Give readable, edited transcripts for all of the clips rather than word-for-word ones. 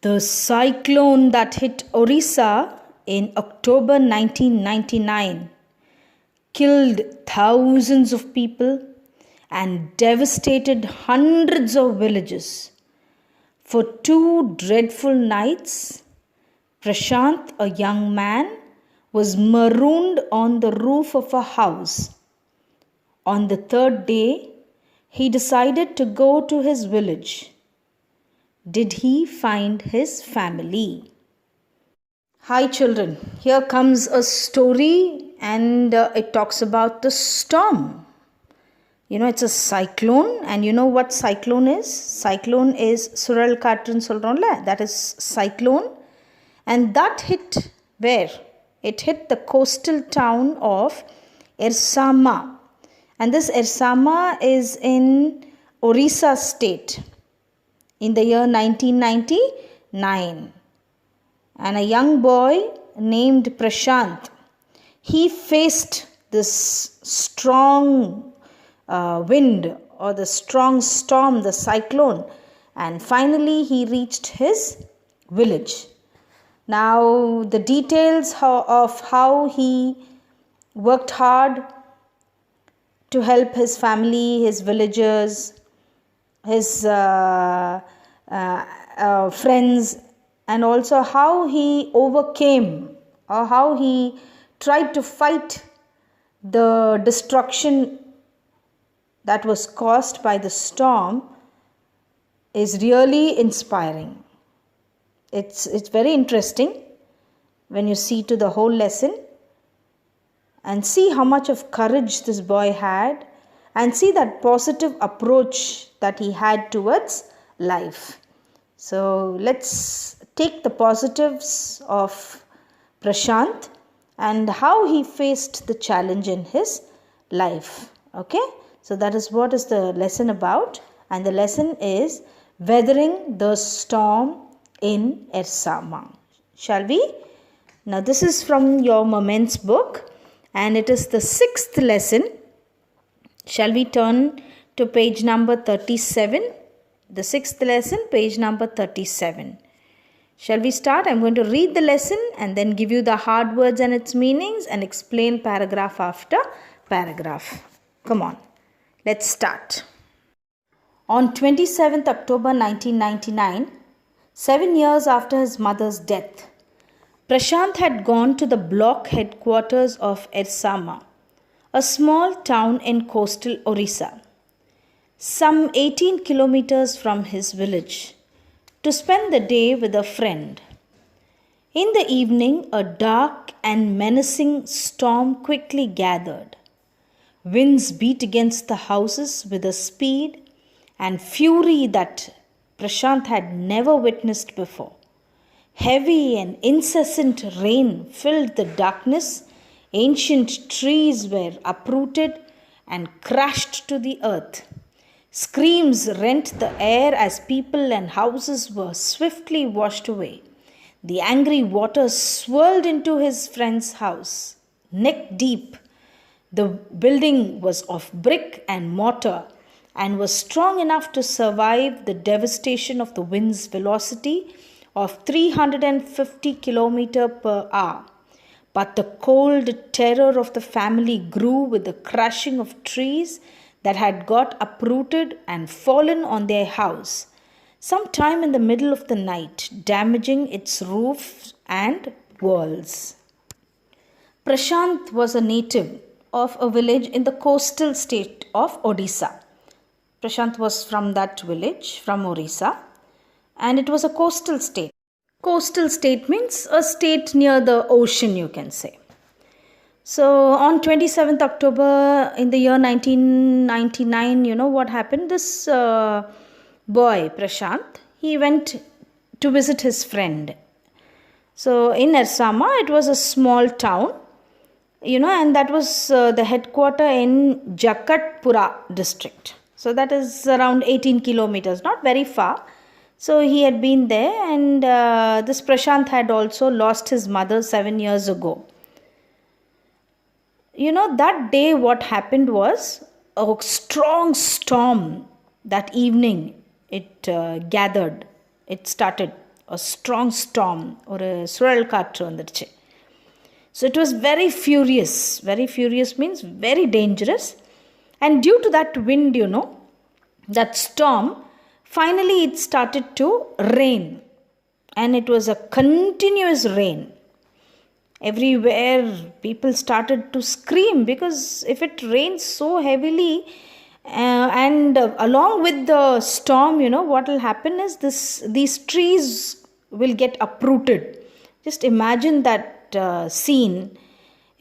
The cyclone that hit Orissa in October 1999 killed thousands of people and devastated hundreds of villages. For 2 dreadful nights, Prashant, a young man, was marooned on the roof of a house. On the 3rd day, he decided to go to his village. Did he find his family? Hi children, here comes a story and it talks about the storm. It's a cyclone, and you know what cyclone is? Cyclone is Sural Katrin Solronla, that is cyclone. And that hit where? It hit the coastal town of Ersama. And this Ersama is in Orissa state in the year 1999. And a young boy named Prashant, he faced this strong wind or the strong storm, the cyclone, and finally he reached his village. Now the details of how he worked hard to help his family, his villagers, his friends, and also how he overcame or how he tried to fight the destruction that was caused by the storm is really inspiring. It's very interesting when you see to the whole lesson and see how much of courage this boy had and see that positive approach that he had towards life. So let's take the positives of Prashant and how he faced the challenge in his life. Okay? So that is what is the lesson about, and the lesson is weathering the storm in Ersama. Shall we? Now this is from your Moments book and it is the 6th lesson. Shall we turn to page number 37? The 6th lesson, page number 37. Shall we start? I'm going to read the lesson and then give you the hard words and its meanings and explain paragraph after paragraph. Come on. Let's start. On 27th October 1999, 7 years after his mother's death, Prashant had gone to the block headquarters of Ersama, a small town in coastal Orissa, some 18 kilometers from his village, to spend the day with a friend. In the evening, a dark and menacing storm quickly gathered. Winds beat against the houses with a speed and fury that Prashant had never witnessed before. Heavy and incessant rain filled the darkness. Ancient trees were uprooted and crashed to the earth. Screams rent the air as people and houses were swiftly washed away. The angry waters swirled into his friend's house, neck deep. The building was of brick and mortar and was strong enough to survive the devastation of the wind's velocity of 350 km per hour. But the cold terror of the family grew with the crashing of trees that had got uprooted and fallen on their house, sometime in the middle of the night, damaging its roof and walls. Prashant was a native of a village in the coastal state of Odisha. Prashant was from that village, from Orissa, and it was a coastal state. Coastal state means a state near the ocean, you can say. So on 27th October in the year 1999, you know what happened? This boy, Prashant, he went to visit his friend. So in Ersama, it was a small town, and that was the headquarter in Jakatpura district. So that is around 18 kilometers, not very far. So he had been there, and this Prashant had also lost his mother 7 years ago. That day what happened was a strong storm that evening. It gathered. It started, a strong storm, ஒரு சுழல் காற்று வந்துடுச்சு. So it was very furious. Very furious means very dangerous. And due to that wind, that storm, finally it started to rain. And it was a continuous rain. Everywhere people started to scream, because if it rains so heavily, and along with the storm, what will happen is these trees will get uprooted. Just imagine that scene.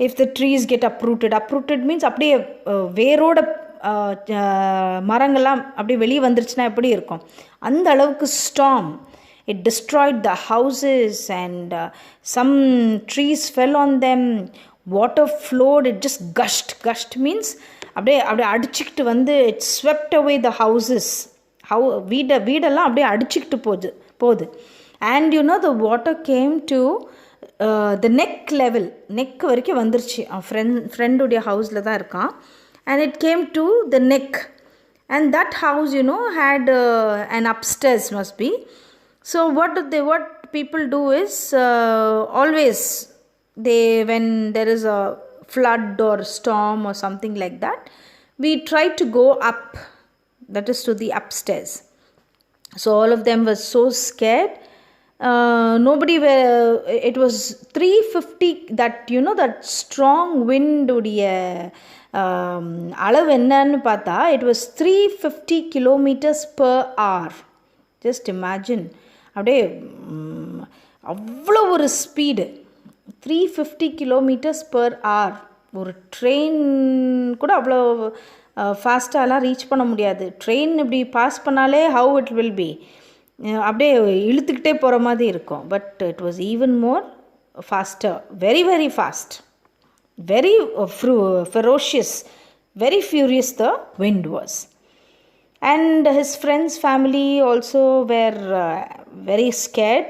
If the trees get uprooted means அப்படியே வேரோட மரங்கள்லாம் அப்படியே வெளியே வந்துருச்சுன்னா எப்படி இருக்கும், அந்த அளவுக்கு storm. It destroyed the houses, and some trees fell on them. Water flowed. It just gushed means அப்படியே அடிச்சுக்கிட்டு வந்து it swept away the houses. வீடெல்லாம் அப்படியே அடிச்சுக்கிட்டு போகுது. And the water came to the neck level. Neck வரைக்கும் வந்துருச்சு. ஃப்ரெண்டுடைய ஹவுஸில் தான் இருக்கான். And it came to the neck. And that house, had an upstairs must be. So what people do is, always when there is a flood or storm or something like that, we try to go up, that is to the upstairs. So all of them were so scared. Nobody were. It was 350, that that strong wind உடைய அளவு என்னன்னு பார்த்தா, it was 350 kilometers per hour. Just imagine, அப்படியே அவ்வளோ ஒரு speed, 350 kilometers per hour. ஒரு train கூட அவ்வளோ ஃபாஸ்ட்டாலாம் ரீச் பண்ண முடியாது. ட்ரெயின் இப்படி பாஸ் பண்ணாலே ஹவு இட் வில் பி, அப்படியே இழுத்துக்கிட்டே போகிற மாதிரி இருக்கும். But it was even more pastor, very very fast, very ferocious, very furious the wind was. And his friends' family also were very scared,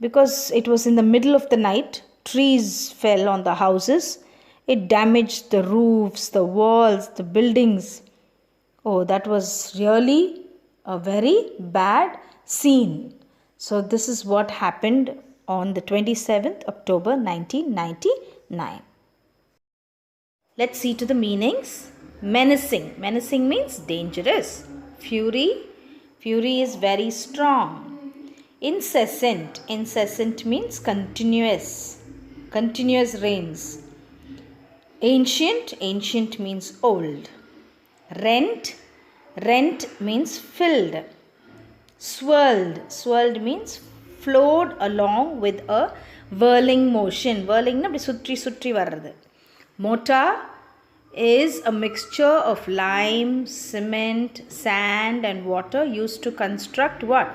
because it was in the middle of the night. Trees fell on the houses. It damaged the roofs, the walls, the buildings. Oh, that was really a very bad scene. So this is what happened on the 27th October 1999. Let's see to the meanings. Menacing. Menacing means dangerous. Fury. Fury is very strong. Incessant. Incessant means continuous. Continuous rains. Ancient. Ancient means old. Rent. Rent means filled. Swirled. Swirled means flowed along with a whirling motion. Whirling na அப்படி சுற்றி வர்றது. Mortar is a mixture of lime, cement, sand and water used to construct what?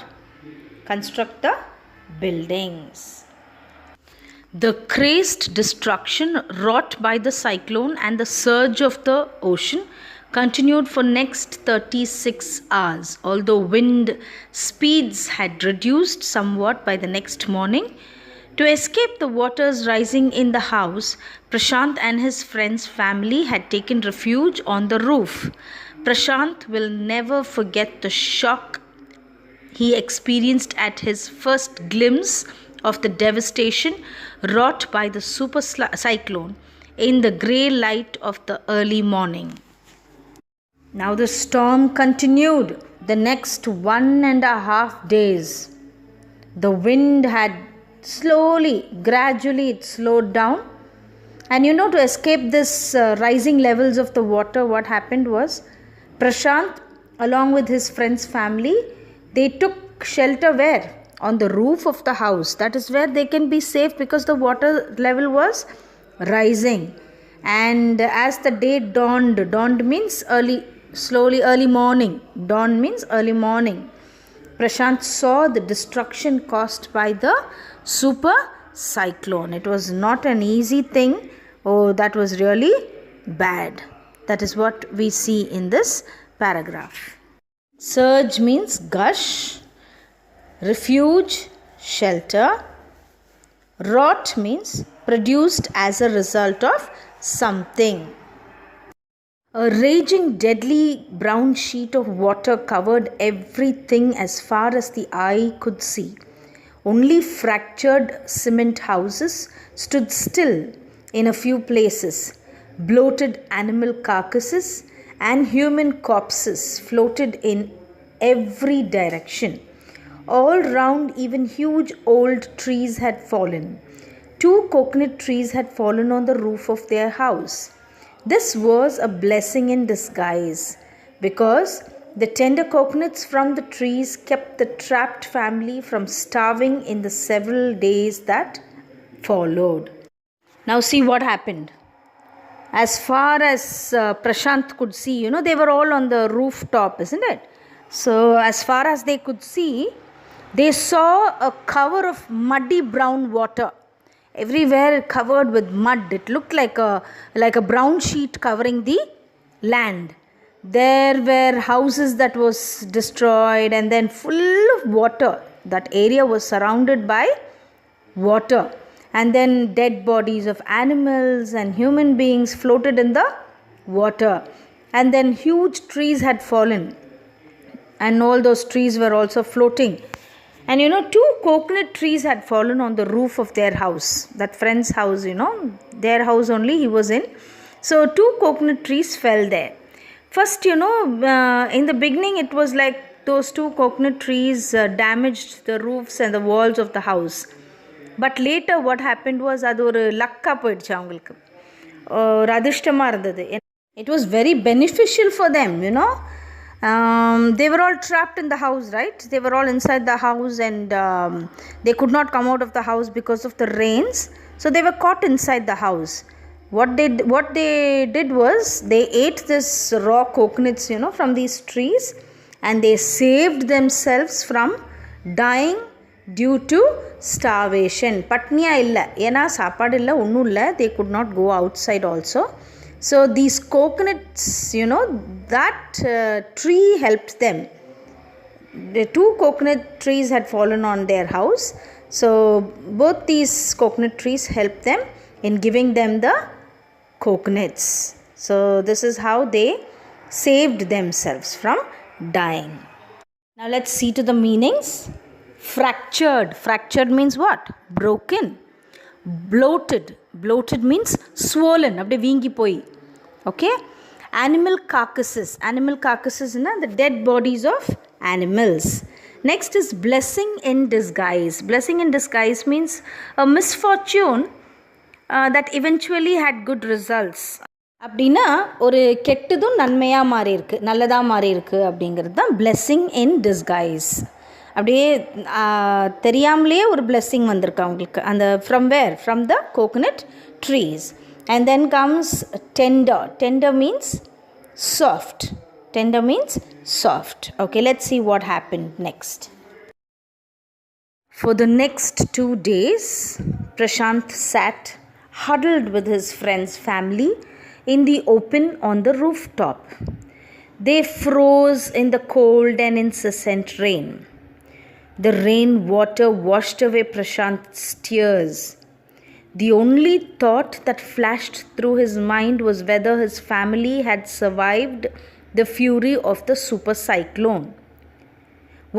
Construct the buildings. The crazed destruction wrought by the cyclone and the surge of the ocean continued for next 36 hours. Although wind speeds had reduced somewhat by the next morning, to escape the waters rising in the house, Prashant and his friends' family had taken refuge on the roof. Prashant will never forget the shock he experienced at his first glimpse of the devastation wrought by the super cyclone in the grey light of the early morning. Now the storm continued the next 1.5 days. The wind had gradually it slowed down. And to escape this rising levels of the water, what happened was, Prashant along with his friend's family, they took shelter where? On the roof of the house. That is where they can be safe, because the water level was rising. And as the day dawned means early morning. Dawn means early morning. Prashant saw the destruction caused by the super cyclone. It was not an easy thing. Oh, that was really bad. That is what we see in this paragraph. Surge means gush. Refuge, shelter. Wrought means produced as a result of something. A raging, deadly brown sheet of water covered everything as far as the eye could see. Only fractured cement houses stood still in a few places. Bloated animal carcasses and human corpses floated in every direction. All round, even huge old trees had fallen. 2 coconut trees had fallen on the roof of their house. This was a blessing in disguise, because the tender coconuts from the trees kept the trapped family from starving in the several days that followed. Now see what happened. As far as Prashant could see, they were all on the rooftop, isn't it? So as far as they could see, they saw a cover of muddy brown water. Everywhere covered with mud. It looked like a brown sheet covering the land. There were houses that was destroyed and then full of water. That area was surrounded by water. And then dead bodies of animals and human beings floated in the water. And then huge trees had fallen. And all those trees were also floating. And 2 coconut trees had fallen on the roof of their house. That friend's house, their house only he was in. So 2 coconut trees fell there. First, in the beginning it was like those 2 coconut trees damaged the roofs and the walls of the house. But later what happened was, அது ஒரு லக்கா போயிடுச்சு அவங்களுக்கு, ஒரு அதிர்ஷ்டமாக இருந்தது. It was very beneficial for them, they were all trapped in the house, right? They were all inside the house and they could not come out of the house because of the rains. So they were caught inside the house. What they did was they ate this raw coconuts, from these trees, and they saved themselves from dying due to starvation. Patniya illa, ena saapadu illa, onnu illa, they could not go outside also. So these coconuts, that tree helped them. The 2 coconut trees had fallen on their house. So both these coconut trees helped them in giving them the coconuts. So this is how they saved themselves from dying. Now let's see to the meanings. Fractured. Fractured means what? Broken. Bloated. Bloated means swollen. Abde veengi poi. Okay. Animal carcasses. Animal carcasses na the dead bodies of animals. Next is blessing in disguise. Blessing in disguise means a misfortune that eventually had good results. அப்படின்னா ஒரு கெட்டதும் நன்மையாக மாறி இருக்கு, நல்லதாக மாறி இருக்கு அப்படிங்கிறது தான் blessing in disguise. அப்படியே தெரியாமலேயே ஒரு blessing வந்திருக்கு அவங்களுக்கு. அந்த from where? From the coconut trees. And then comes tender. Tender means soft. Tender means soft. Okay, let's see what happened next. For the next 2 days, Prashant sat huddled with his friend's family in the open on the rooftop. They froze in the cold and incessant rain. The rain water washed away Prashant's tears. The only thought that flashed through his mind was whether his family had survived the fury of the super cyclone.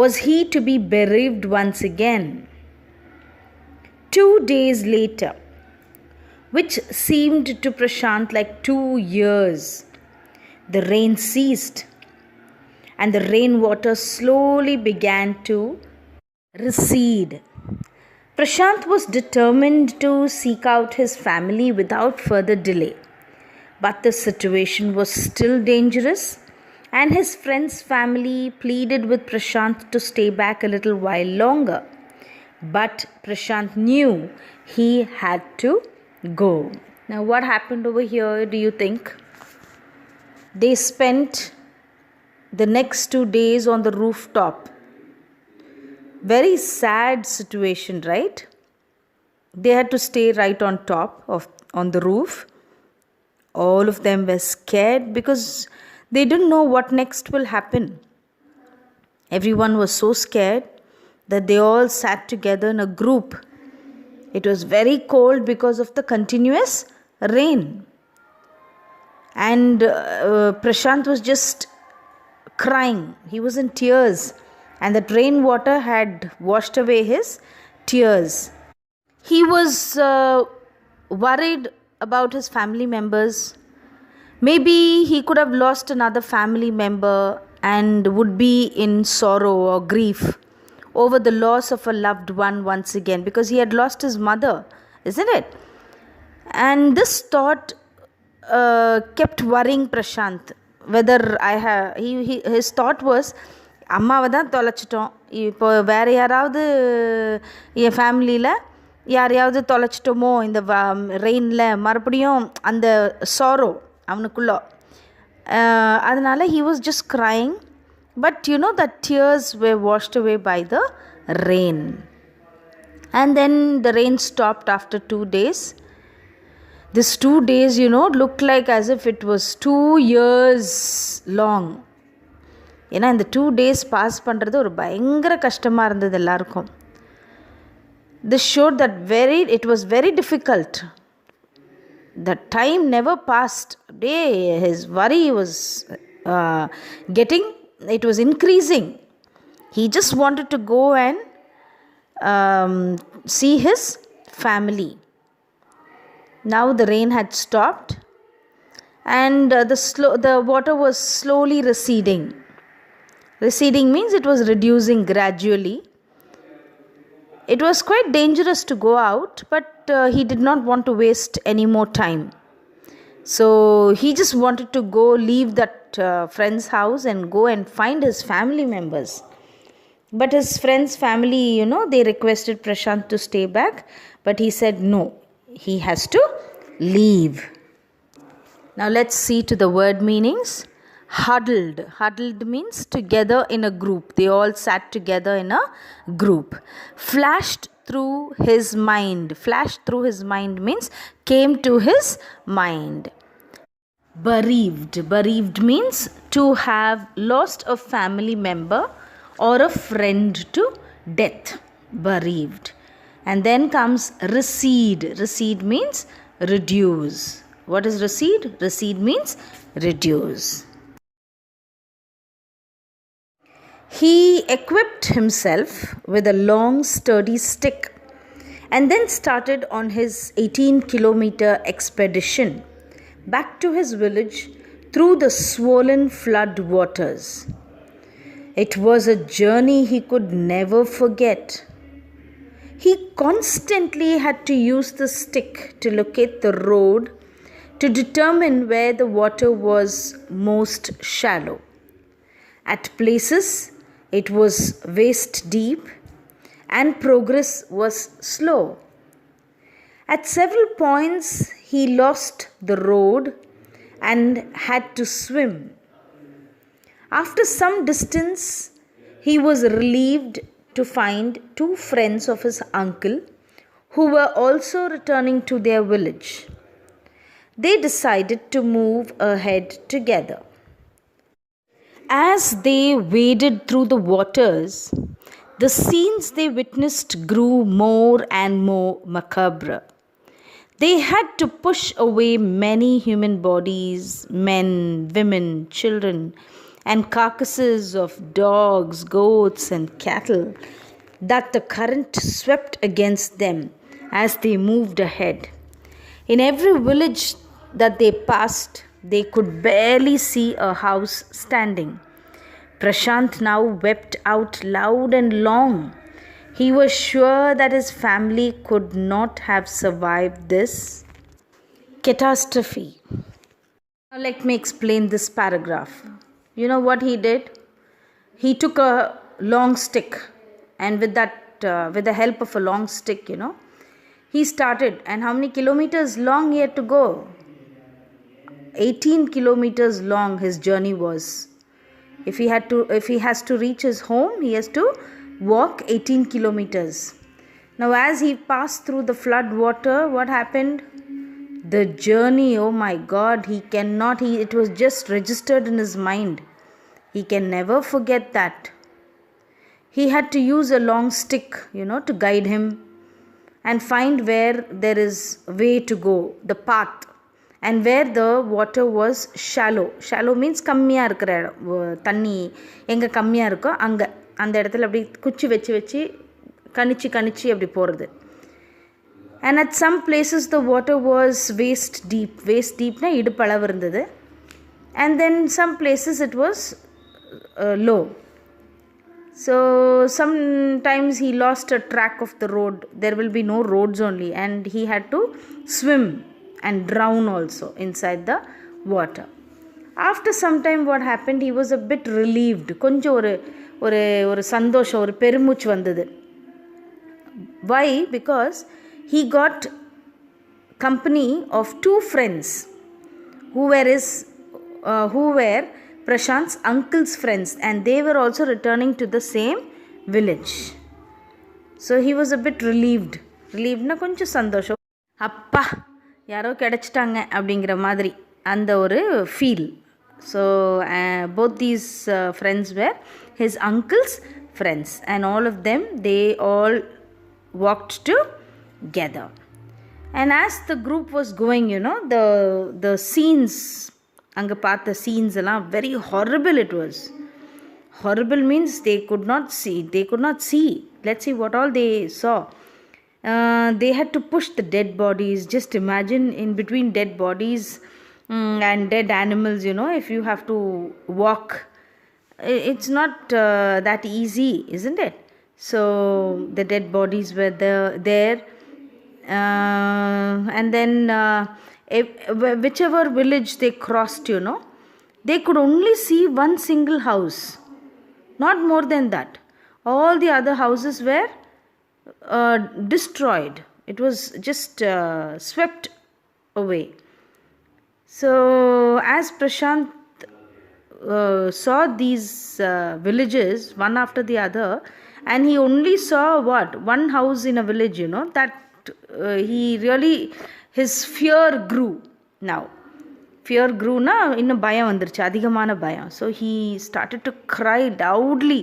Was he to be bereaved once again? 2 days later, which seemed to Prashant like 2 years, the rain ceased and the rainwater slowly began to recede. Prashant was determined to seek out his family without further delay. But the situation was still dangerous, and his friend's family pleaded with Prashant to stay back a little while longer. But Prashant knew he had to go. Now, what happened over here, do you think? They spent the next 2 days on the rooftop. Very sad situation, right? They had to stay right on the roof. All of them were scared because they didn't know what next will happen. Everyone was so scared that they all sat together in a group. It was very cold because of the continuous rain. And Prashant was just crying. He was in tears. And that rainwater had washed away his tears. He was worried about his family members. Maybe he could have lost another family member and would be in sorrow or grief over the loss of a loved one once again, because he had lost his mother, isn't it? And this thought kept worrying Prashant. Whether his thought was, அம்மாவை தான் தொலைச்சிட்டோம், இப்போ வேறு யாராவது என் ஃபேமிலியில் யாரையாவது தொலைச்சிட்டோமோ இந்த ரெயினில், மறுபடியும் அந்த சாரோ அவனுக்குள்ளே. அதனால் he was just crying. But that tears were washed away by the rain. And then the rain stopped after 2 days. This 2 days, looked like as if it was 2 years long. ஏன்னா இந்த 2 days pass பண்ணுறது ஒரு பயங்கர கஷ்டமாக இருந்தது எல்லாருக்கும். This showed that it was very difficult. The time never passed. His worry was it was increasing. He just wanted to go and see his family. Now the rain had stopped, and the water was slowly receding. Receding means it was reducing gradually. It was quite dangerous to go out, but he did not want to waste any more time. So he just wanted to leave that friend's house and go and find his family members. But his friend's family, they requested Prashant to stay back, but he said no, he has to leave. Now let's see to the word meanings. Huddled. Huddled means together in a group. They all sat together in a group. Flashed through his mind. Flashed through his mind means came to his mind. Bereaved. Bereaved means to have lost a family member or a friend to death. Bereaved. And then comes recede. Recede means reduce. What is recede? Recede means reduce. He equipped himself with a long sturdy stick and then started on his 18-kilometer expedition back to his village through the swollen flood waters. It was a journey he could never forget. He constantly had to use the stick to locate the road to determine where the water was most shallow. At places, it was waist deep and progress was slow. At several points, he lost the road and had to swim. After some distance, he was relieved to find 2 friends of his uncle who were also returning to their village. They decided to move ahead together. As they waded through the waters, the scenes they witnessed grew more and more macabre. They had to push away many human bodies, men, women, children, and carcasses of dogs, goats, and cattle that the current swept against them as they moved ahead. In every village that they passed, they could barely see a house standing. Prashant now wept out loud and long. He was sure that his family could not have survived this catastrophe. Now let me explain this paragraph. You know what he did? He took a long stick, and with the help of a long stick, he started. And how many kilometers long he had to go? 18 kilometers long his journey was. If he has to reach his home, he has to walk 18 kilometers. Now as he passed through the flood water, what happened? The journey, oh my God, it was just registered in his mind. He can never forget that. He had to use a long stick, to guide him and find where there is a way to go, the path, and where the water was shallow. Shallow means கம்மியாக இருக்கிற இடம். தண்ணி எங்கே கம்மியாக இருக்கோ அந்த இடத்துல அப்படி குச்சி வச்சு கணிச்சு அப்படி போகிறது. And at some places the water was waist deepனா இடுப்பளவு இருந்தது. And then some places it was low. So sometimes he lost a track of the road. There will be no roads only, and he had to swim and drown also inside the water. After some time what happened, he was a bit relieved. கொஞ்சம் ஒரு சந்தோஷம், ஒரு பெருமூச்சு வந்தது. Why? Because he got company of two friends who were Prashant's uncle's friends, and they were also returning to the same village. So he was a bit relieved. Relievedna konjam sandosham, appa yaro kedachitaanga அப்படிங்கிற மாதிரி அந்த ஒரு feel. So both these friends were his uncle's friends, and all of them, they all walked together. And as the group was going, the scenes, அங்கே பார்த்த scenes எல்லாம் very horrible it was. Horrible means they could not see. Let's see what all they saw. They had to push the dead bodies. Just imagine, in between dead bodies and dead animals, if you have to walk, it's not that easy, isn't it? So the dead bodies were there. And then whichever village they crossed, they could only see one single house, not more than that. All the other houses were destroyed. It was just swept away. So as Prashant saw these villages one after the other, and he only saw one house in a village, that he really, his fear grew. Now fear grew na inna bayam vandirchu, adhigamana bayam. So he started to cry loudly,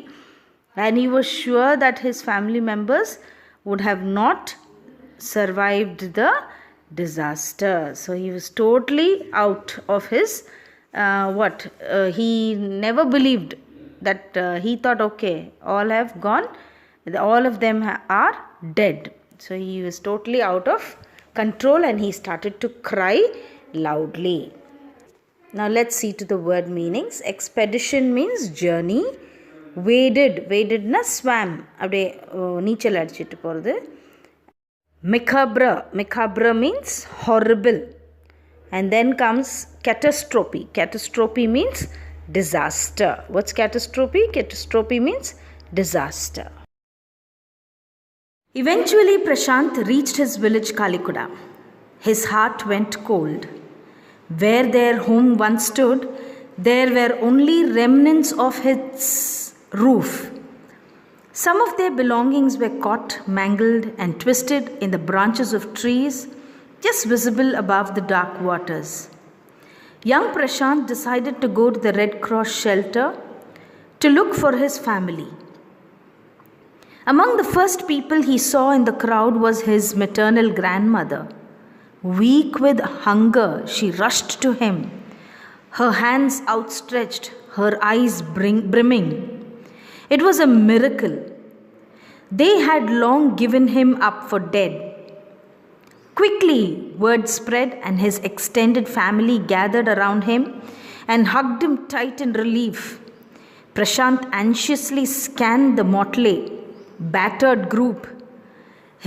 and he was sure that his family members would have not survived the disaster. So he was totally out of his he never believed that. He thought, okay, all have gone, all of them are dead. So he was totally out of control, and he started to cry loudly. Now let's see to the word meanings. Expedition means journey. Waded na swam, அப்படியே நீச்சல் அடிச்சிட்டு போகிறது. Macabre means horrible. And then comes catastrophe. Catastrophe means disaster. What's catastrophe? Catastrophe means disaster. Eventually Prashant reached his village Kalikuda. His heart went cold. Where their home once stood, there were only remnants of its roof. Some of their belongings were caught, mangled, and twisted in the branches of trees just visible above the dark waters. Young Prashant decided to go to the Red Cross shelter to look for his family. Among the first people he saw in the crowd was his maternal grandmother. Weak with hunger, she rushed to him, her hands outstretched, her eyes brimming. It was a miracle. They had long given him up for dead. Quickly, word spread, and his extended family gathered around him and hugged him tight in relief. Prashant anxiously scanned the motley, battered group.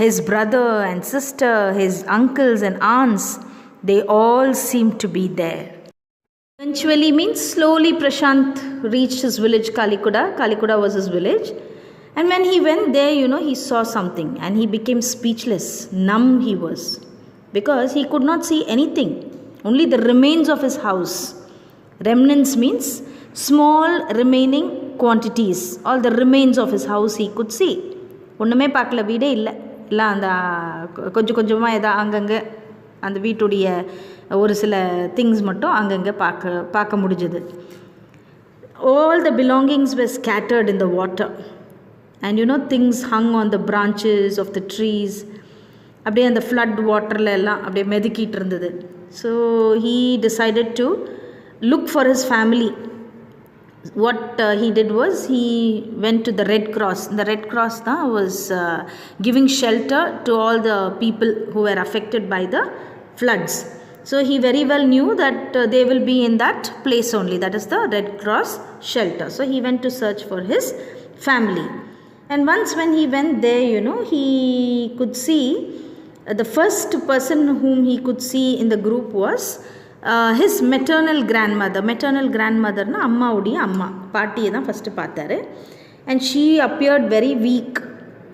His brother and sister, his uncles and aunts, they all seemed to be there. Eventually means slowly Prashant reached his village Kalikuda. Kalikuda was his village. And when he went there, he saw something, and he became speechless. Numb he was, because he could not see anything. Only the remains of his house. Remnants means small remaining quantities. All the remains of his house he could see. ஒன்றுமே பார்க்கல, வீடே இல்லை. அந்த கொஞ்சமாக ஏதா அங்கங்கே அந்த வீட்டுடைய ஒரு சில திங்ஸ் மட்டும் அங்கங்கே பார்க்க முடிஞ்சது. All the belongings were scattered in the water, and things hung on the branches of the trees. அப்படியே அந்த ஃப்ளட் வாட்டரில் எல்லாம் அப்படியே மெதுக்கிட்டு இருந்தது. So he decided to look for his family. what he did was he went to the Red Cross. The Red Cross was giving shelter to all the people who were affected by the floods. So he very well knew that they will be in that place only, that is the Red Cross shelter. So he went to search for his family. And once when he went there, he could see the first person whom he could see in the group was his maternal grandmother. Maternal grandmother na amma udiya amma paatiye da first paatharu, and she appeared very weak,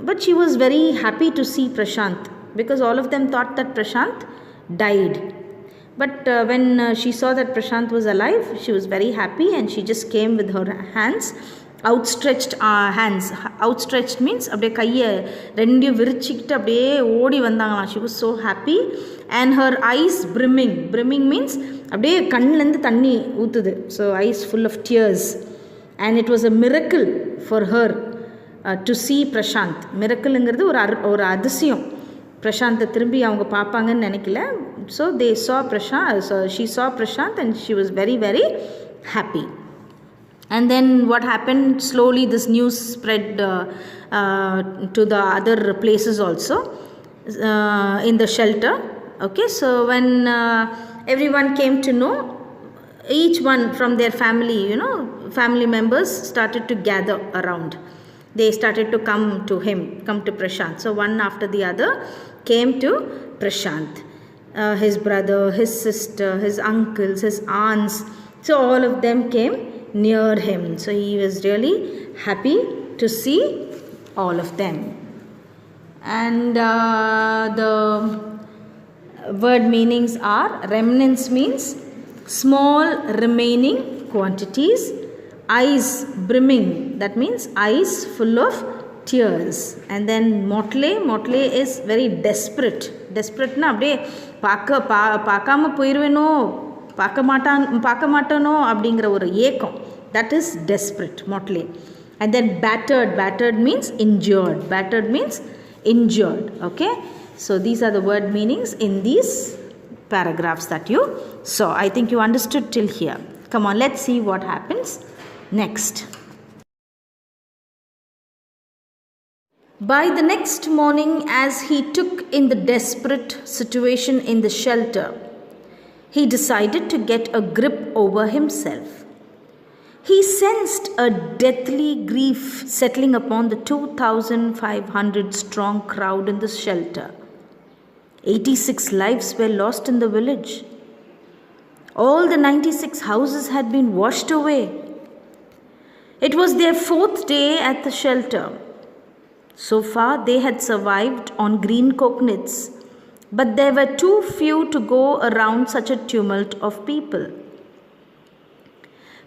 but she was very happy to see Prashant, because all of them thought that Prashant died. But when she saw that Prashant was alive, she was very happy, and she just came with her hands outstretched. Outstretched means அப்படியே கையை ரெண்டையும் விரிச்சிக்கிட்டு அப்படியே ஓடி வந்தாங்களாம். She was so happy, and her eyes brimming means அப்படியே கண்ணிலேருந்து தண்ணி ஊற்றுது. So eyes full of tears, and it was a miracle for her to see Prashant. மிரக்கலுங்கிறது ஒரு அதிசயம். பிரசாந்தை திரும்பி அவங்க பார்ப்பாங்கன்னு நினைக்கல. So they saw Prashant, so she saw Prashant, and she was very, very happy. And then what happened, slowly this news spread to the other places also in the shelter. Okay, so when everyone came to know, each one from their family, family members started to gather around. They started to come to Prashant. So one after the other came to Prashant. His brother, his sister, his uncles, his aunts. So all of them came near him. So he was really happy to see all of them. And the word meanings are: remnants means small remaining quantities, eyes brimming, that means eyes full of tears. And then motley is very desperate na அப்படியே பார்க்காம போயிடுவேனோ, பார்க்க மாட்டானோ அப்படிங்கிற ஒரு ஏக்கம், that is desperate, motley. And then battered means injured. Okay, so these are the word meanings in these paragraphs that you saw. I think you understood till here. Come on, let's see what happens next. By the next morning, as he took in the desperate situation in the shelter, he decided to get a grip over himself. He sensed a deathly grief settling upon the 2,500 strong crowd in the shelter. 86 lives were lost in the village. All the 96 houses had been washed away. It was their 4th day at the shelter. So far they had survived on green coconuts, but there were too few to go around such a tumult of people.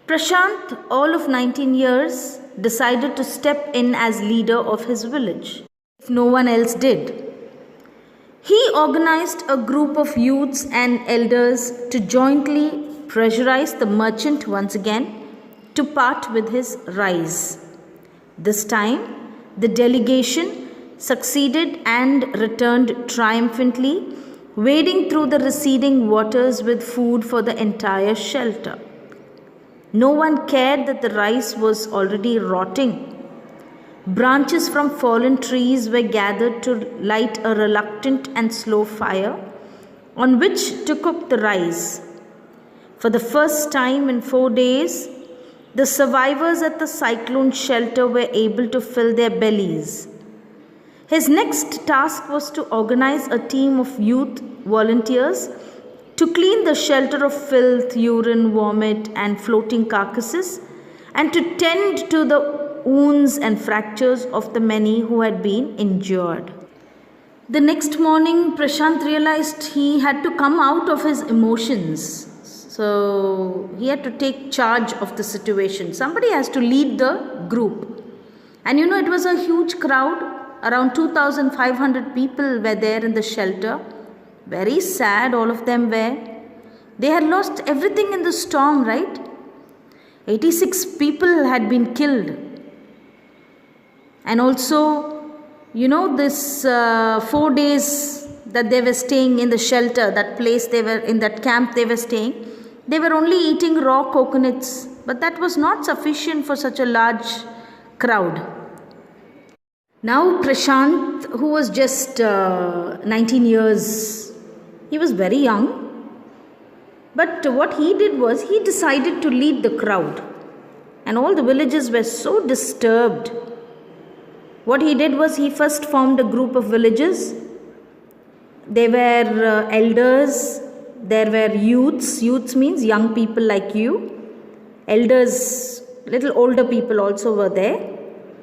Prashant, all of 19 years, decided to step in as leader of his village, if no one else did. He organized a group of youths and elders to jointly pressurize the merchant once again to part with his rice. This time, the delegation succeeded and returned triumphantly, wading through the receding waters with food for the entire shelter. No one cared that the rice was already rotting. Branches from fallen trees were gathered to light a reluctant and slow fire on which to cook the rice. For the first time in 4 days, the survivors at the cyclone shelter were able to fill their bellies. His next task was to organize a team of youth volunteers to clean the shelter of filth, urine, vomit, and floating carcasses, and to tend to the wounds and fractures of the many who had been injured. The next morning, Prashant realized he had to come out of his emotions. So he had to take charge of the situation. Somebody has to lead the group. And it was a huge crowd. Around 2,500 people were there in the shelter. Very sad, all of them were. They had lost everything in the storm, right? 86 people had been killed. And also, this 4 days that they were staying in the shelter, that place they were in, that camp they were staying, They were only eating raw coconuts, but that was not sufficient for such a large crowd. Now Prashant, who was just 19 years, he was very young. But what he did was he decided to lead the crowd. And all the villagers were so disturbed. What he did was he first formed a group of villagers. There were elders, there were youths. Youths means young people like you. Elders, little older people also were there.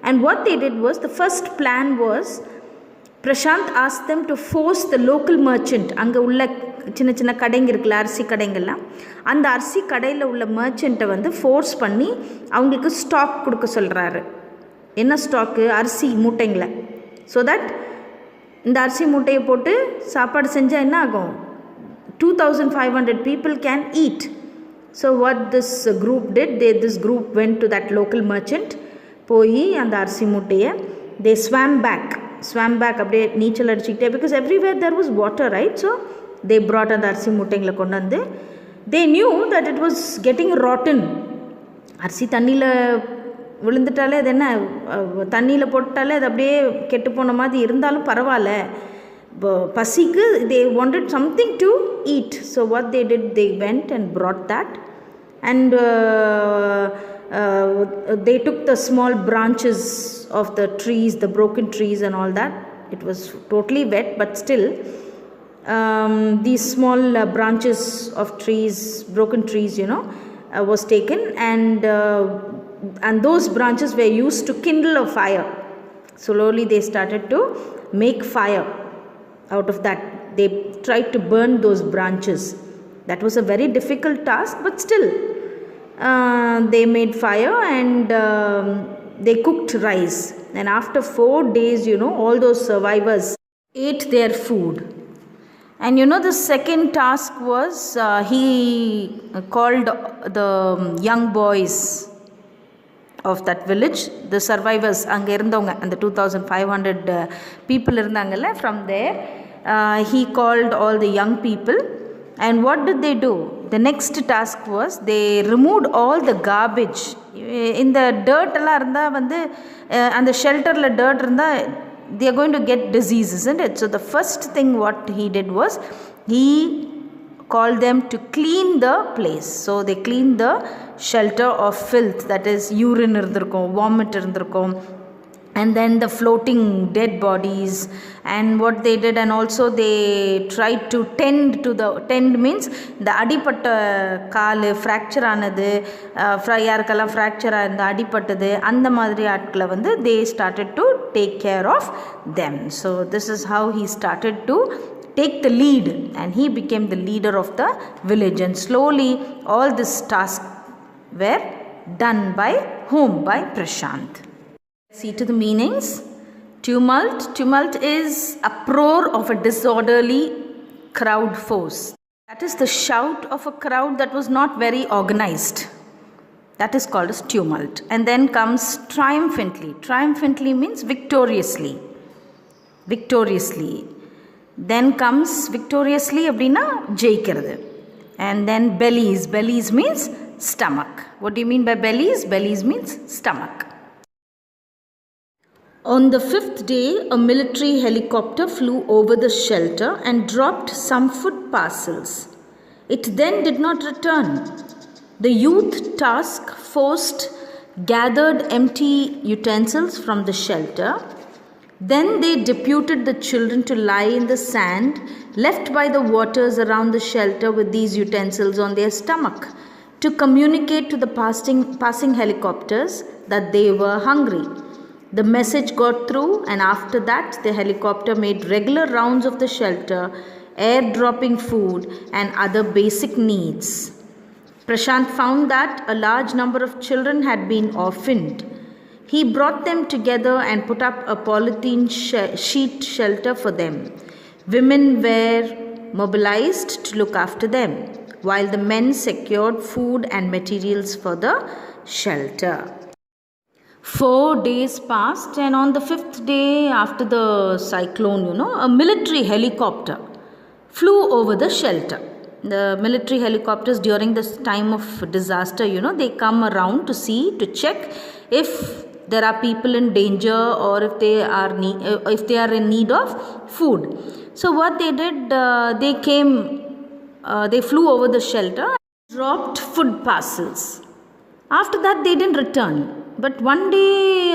And what they did was, the first plan was, Prashant asked them to force the local merchant, அங்கே உள்ள சின்ன சின்ன கடைங்க இருக்குல்ல, அரிசி கடைங்கள்லாம், அந்த அரிசி கடையில் உள்ள மர்ச்சண்ட்டை வந்து ஃபோர்ஸ் பண்ணி அவங்களுக்கு ஸ்டாக் கொடுக்க சொல்கிறாரு. என்ன ஸ்டாக்கு? அரிசி மூட்டைங்களை. ஸோ தட் இந்த அரிசி மூட்டையை போட்டு சாப்பாடு செஞ்சால் என்ன ஆகும்? 2500 people can eat. So what this group did, this group went to that local merchant, போய் அந்த அரிசி மூட்டையை, they swam back அப்படியே நீச்சல் அடிச்சுக்கிட்டே, because everywhere there was water, right? So they brought அந்த அரிசி மூட்டைங்களை கொண்டு வந்து, they knew that it was getting rotten. அரிசி தண்ணியில் விழுந்துட்டாலே அது என்ன, தண்ணியில் போட்டாலே அது அப்படியே கெட்டு போன மாதிரி இருந்தாலும் பரவாயில்ல, பசிக்கு they wanted something to eat. So what they did, they went and brought that, and they took the small branches of the trees, the broken trees and all that. It was totally wet, but still these small branches of trees, broken trees, was taken, and those branches were used to kindle a fire. Slowly they started to make fire out of that. They tried to burn those branches. That was a very difficult task, but still they made fire, and they cooked rice. And after 4 days, all those survivors ate their food. And the second task was, he called the young boys of that village, the survivors, அங்கே இருந்தவங்க, அந்த 2500 people இருந்தாங்கல்ல, from there he called all the young people. And what did they do? The next task was, they removed all the garbage. In the dirt எல்லாம் இருந்தால் வந்து, அந்த ஷெல்டரில் dirt இருந்தால், they are going to get disease, isn't it? So the first thing what he did was, he called them to clean the place. So they cleaned the shelter of filth, that is urine irundirukum, vomit irundirukum, and then the floating dead bodies, and what they did, and also they tried to tend means the adipatta kaal fracture aanadhu, yarkalla fracture aayirundha adipattadhu, andha madri aatkala vandu they started to take care of them. So this is how he started to take the lead, and he became the leader of the village. And slowly all this task were done by whom? By Prashant. See to the meanings. Tumult is uproar of a disorderly crowd force. That is the shout of a crowd that was not very organized. That is called as tumult. And then comes triumphantly. Triumphantly means victoriously. Then comes victoriously அப்படின்னா ஜெயிக்கிறது. And then bellies means stomach. What do you mean by bellies? Bellies means stomach. On the 5th day, a military helicopter flew over the shelter and dropped some food parcels. It then did not return. The youth task force gathered empty utensils from the shelter. Then they deputed the children to lie in the sand left by the waters around the shelter with these utensils on their stomach, to communicate to the passing helicopters that they were hungry. The message got through, and after that the helicopter made regular rounds of the shelter, airdropping food and other basic needs. Prashant found that a large number of children had been orphaned. He brought them together and put up a polythene sheet shelter for them. Women were mobilized to look after them, while the men secured food and materials for the shelter. 4 days passed, and on the 5th day after the cyclone, a military helicopter flew over the shelter. The military helicopters during this time of disaster, they come around to see, to check if there are people in danger or if they are in need of food. So what they did, they flew over the shelter and dropped food parcels. After that, they didn't return. But one day,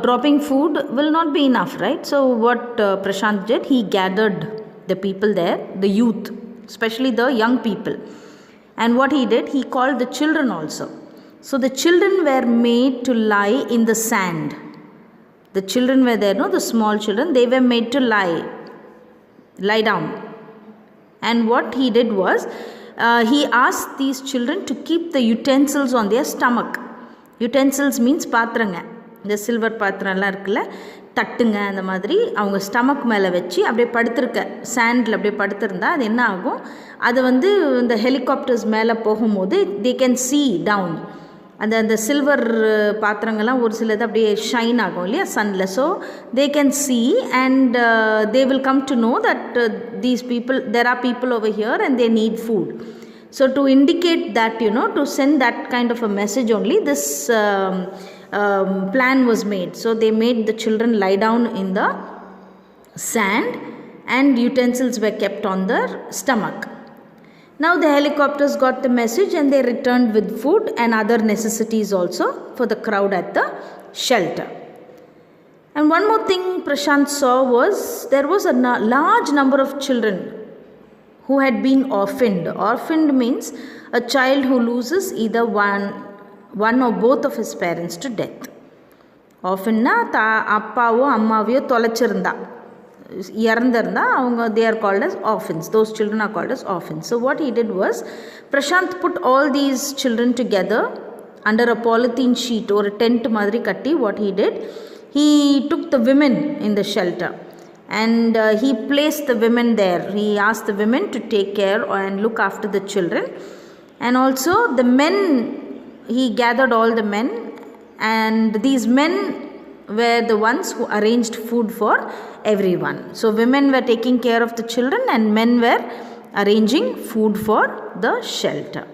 dropping food will not be enough, right? So what Prashant did, he gathered the people there, the youth, especially the young people. And what he did, he called the children also. So the children were made to lie in the sand. The children were there, the small children, they were made to lie down. And what he did was, he asked these children to keep the utensils on their stomach. Utensils means பாத்திரங்க, இந்த silver பாத்திரம்லாம் இருக்குல்ல, தட்டுங்க, அந்த மாதிரி அவங்க stomach மேலே வச்சு அப்படியே படுத்திருக்க சாண்டில் அப்படியே படுத்திருந்தா அது என்ன ஆகும், அது இந்த ஹெலிகாப்டர்ஸ் மேலே போகும்போது they can see down. அந்த சில்வர் பாத்திரங்கள்லாம் ஒரு சிலது அப்படியே ஷைன் ஆகும் இல்லையா சன்னில். So they can see and they will come to know that these people, there are people over here and they need food. So to indicate that, to send that kind of a message only, this plan was made. So they made the children lie down in the sand and utensils were kept on their stomach. Now the helicopters got the message and they returned with food and other necessities also for the crowd at the shelter. And one more thing Prashant saw was, there was a large number of children who had been orphaned. Orphaned means a child who loses either one or both of his parents to death. Orphan na appavo ammavayo tolachirunda இறந்திருந்தா அவங்க, they are called as orphans. Those children are called as orphans. So what he did was, Prashant put all these children together under a polythene sheet or a tent madri katti. What he did, he took the women in the shelter and he placed the women there. He asked the women to take care and look after the children. And also the men, he gathered all the men, and these men were the ones who arranged food for everyone. So women were taking care of the children and men were arranging food for the shelter.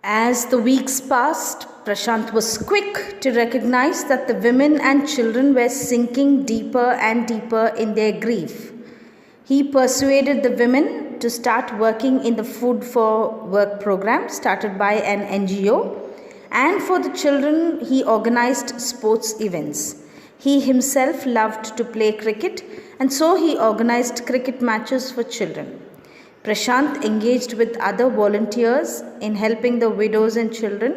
As the weeks passed, Prashant was quick to recognize that the women and children were sinking deeper and deeper in their grief. He persuaded the women to start working in the Food for Work program started by an NGO, and for the children he organized sports events. He himself loved to play cricket, and so he organized cricket matches for children. Prashant engaged with other volunteers in helping the widows and children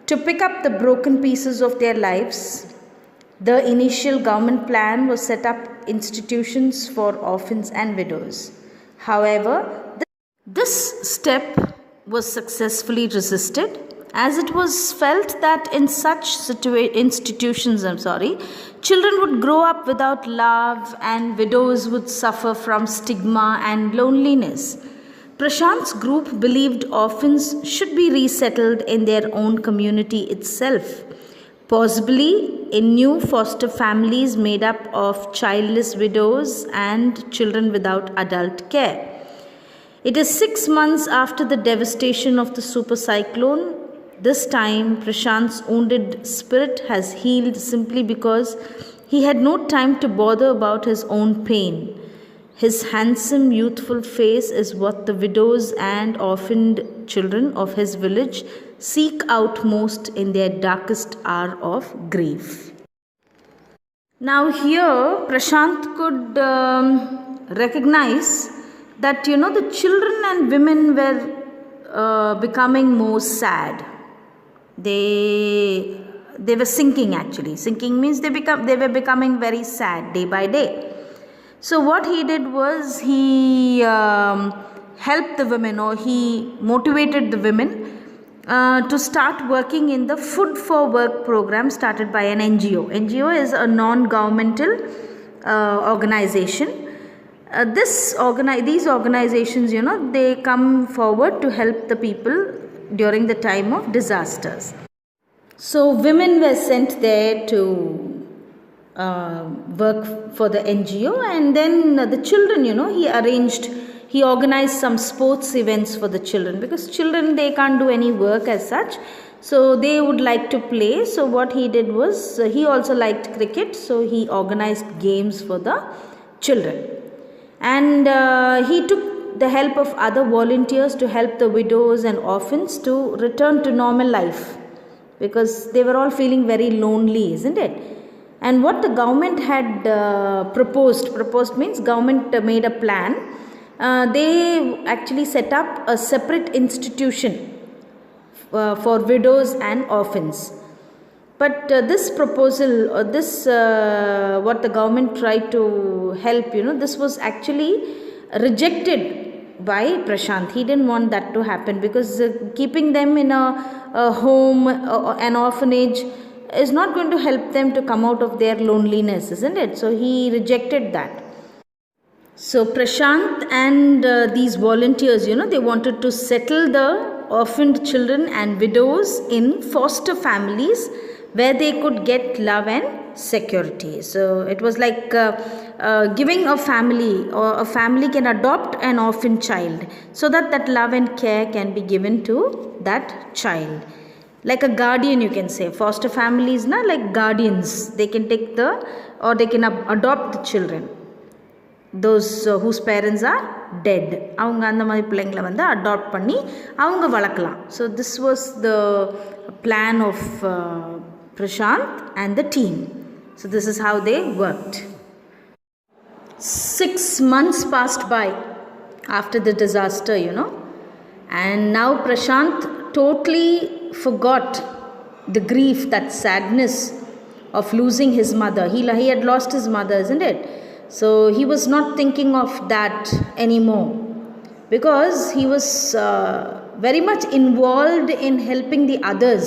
to pick up the broken pieces of their lives. The initial government plan was set up institutions for orphans and widows. However, this step was successfully resisted, as it was felt that in such institutions, children would grow up without love and widows would suffer from stigma and loneliness. Prashant's group believed orphans should be resettled in their own community itself, possibly in new foster families made up of childless widows and children without adult care. It is 6 months after the devastation of the super cyclone. This time, Prashant's wounded spirit has healed simply because he had no time to bother about his own pain. His handsome, youthful face is what the widows and orphaned children of his village seek out most in their darkest hour of grief. Now here, Prashant could recognize that, the children and women were becoming more sad. They were sinking actually. Sinking means they were becoming very sad day by day. So what he did was, he helped the women, or he motivated the women to start working in the Food for Work program started by an NGO. NGO is a non-governmental organization. These organizations, they come forward to help the people during the time of disasters. So women were sent there to work for the NGO, and then the children, he organized some sports events for the children, because children, they can't do any work as such, so they would like to play. So what he did was, he also liked cricket, so he organized games for the children. And he took the help of other volunteers to help the widows and orphans to return to normal life, because they were all feeling very lonely, isn't it? And what the government had proposed means government made a plan. They actually set up a separate institution for widows and orphans. But this proposal, or this what the government tried to help, this was actually rejected by Prashant. He didn't want that to happen, because keeping them in a home, an orphanage, is not going to help them to come out of their loneliness, isn't it? So he rejected that. So Prashant and these volunteers, they wanted to settle the orphaned children and widows in foster families where they could get love and security. So it was like giving a family, or a family can adopt an orphan child, so that that love and care can be given to that child. Like a guardian, you can say. Foster families, like guardians. They can take or they can adopt the children, those whose parents are dead. அவங்க அந்த மாதிரி பிள்ளைங்களை வந்து adapt பண்ணி அவங்க வளர்க்கலாம். So this was the plan of Prashant and the team. So this is how they worked. 6 months passed by after the disaster, and now Prashant totally forgot the grief, that sadness of losing his mother. He had lost his mother, isn't it? So he was not thinking of that anymore, because he was very much involved in helping the others,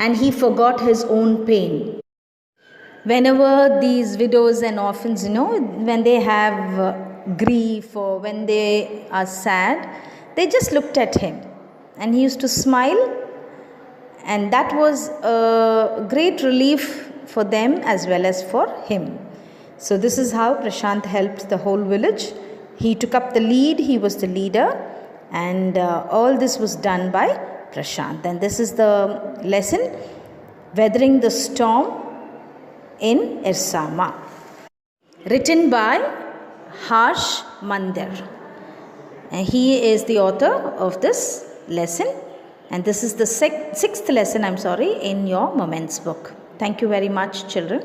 and he forgot his own pain. Whenever these widows and orphans, when they have grief, or when they are sad, they just looked at him, and he used to smile, and that was a great relief for them as well as for him. So this is how Prashant helped the whole village. He took up the lead, he was the leader, and all this was done by Prashant. And this is the lesson, Weathering the Storm in Ersama, written by Harsh Mandir. And he is the author of this lesson, and this is the sixth lesson, in your Moments book. Thank you very much, children.